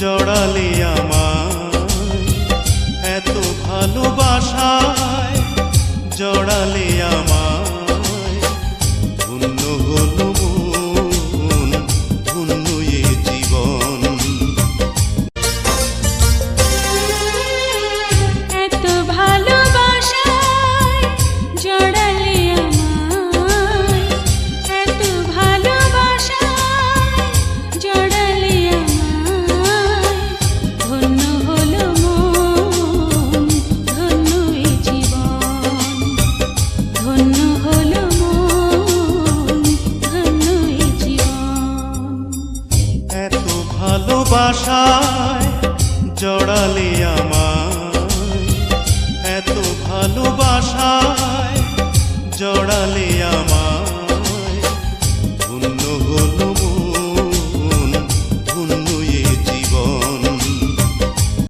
জড়ালে আমায় এত ভালোবাসায়, জড়ালে আমায় ধন্য হলো মন, ধন্য এ জীবন। এত ভালোবাসায় জড়ালে আমায়, এত ভালোবাসায় জড়ালে আমায় ধন্য হলো মন, ধন্য এ জীবন, ধন্য হলো মন, ধন্য এ জীবন। এত ভালোবাসায় জড়ালে আমায়, এত ভালোবাসায় জড়ালে আমায়